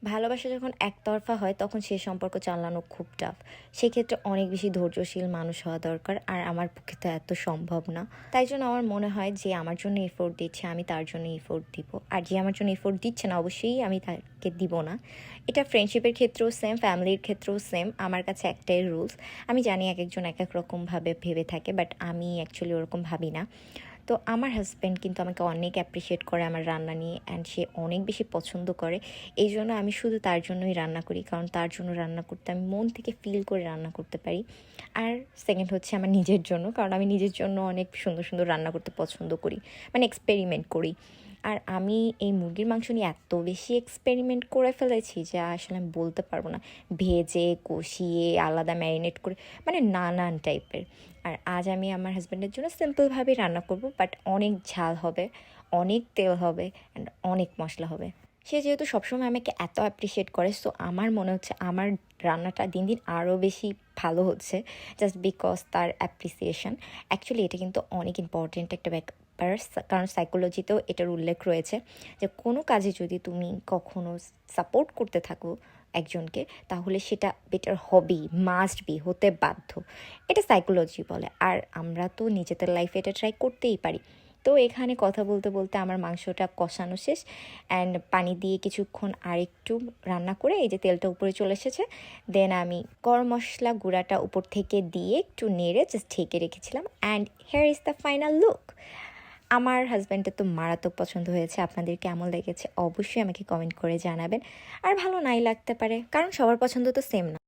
ভালোবাসা যখন একতরফা হয় তখন সে সম্পর্ক চালানো খুব টাফ। সেক্ষেত্রে অনেক বেশি ধৈর্যশীল মানুষ হওয়া দরকার, আর আমার পক্ষে তো এত সম্ভব না। তাই জন্য আমার মনে হয় যে আমার জন্য এফোর্ট দিচ্ছে আমি তার জন্য এফোর্ট দিব, আর যে আমার জন্য এফোর্ট দিচ্ছে না অবশ্যই আমি তাকে দিব না। এটা ফ্রেন্ডশিপের ক্ষেত্রেও সেম, ফ্যামিলির ক্ষেত্রেও সেম। আমার কাছে একটাই রুলস। আমি জানি এক একজন এক এক রকমভাবে ভেবে থাকে, বাট আমি অ্যাকচুয়ালি ওরকম ভাবি না। তো আমার হাজব্যান্ড কিন্তু আমাকে অনেক অ্যাপ্রিসিয়েট করে আমার রান্না নিয়ে, অ্যান্ড সে অনেক বেশি পছন্দ করে। এই জন্য আমি শুধু তার জন্যই রান্না করি, কারণ তার জন্য রান্না করতে আমি মন থেকে ফিল করে রান্না করতে পারি। আর সেকেন্ড হচ্ছে আমার নিজের জন্য, কারণ আমি নিজের জন্য অনেক সুন্দর সুন্দর রান্না করতে পছন্দ করি, মানে এক্সপেরিমেন্ট করি। আর আমি এই মুরগির মাংস নিয়ে এত বেশি এক্সপেরিমেন্ট করে ফেলেছি যা আসলে আমি বলতে পারবো না। ভেজে কষিয়ে আলাদা ম্যারিনেট করে, মানে নানান টাইপের। আর আজ আমি আমার হাজব্যান্ডের জন্য সিম্পলভাবে রান্না করব, বাট অনেক ঝাল হবে, অনেক তেল হবে, অ্যান্ড অনেক মশলা হবে। সে যেহেতু সবসময় আমাকে এত অ্যাপ্রিসিয়েট করে, সো আমার মনে হচ্ছে আমার রান্নাটা দিন দিন আরও বেশি ভালো হচ্ছে, জাস্ট বিকজ তার অ্যাপ্রিসিয়েশন। অ্যাকচুয়ালি এটা কিন্তু অনেক ইম্পর্ট্যান্ট একটা ব্যাপার, কারণ সাইকোলজিতেও এটার উল্লেখ রয়েছে যে কোনো কাজে যদি তুমি কখনো সাপোর্ট করতে থাকো একজনকে, তাহলে সেটা বেটার হবেই, মাস্ট বি, হতে বাধ্য। এটা সাইকোলজি বলে। আর আমরা তো নিজেদের লাইফে এটা ট্রাই করতেই পারি। তো এখানে কথা বলতে বলতে আমার মাংসটা কষানো শেষ, অ্যান্ড পানি দিয়ে কিছুক্ষণ আরেকটু রান্না করে এই যে তেলটা উপরে চলে এসেছে, দেন আমি গরম মশলা গুঁড়াটা উপর থেকে দিয়ে একটু নেড়ে জাস্ট ঢেকে রেখেছিলাম, and hair is the final look. আমার হাজব্যান্ডের তো মারাত্মক পছন্দ হয়েছে। আপনাদের কেমন লেগেছে অবশ্যই আমাকে কমেন্ট করে জানাবেন। আর ভালো নাই লাগতে পারে, কারণ সবার পছন্দ তো সেম না।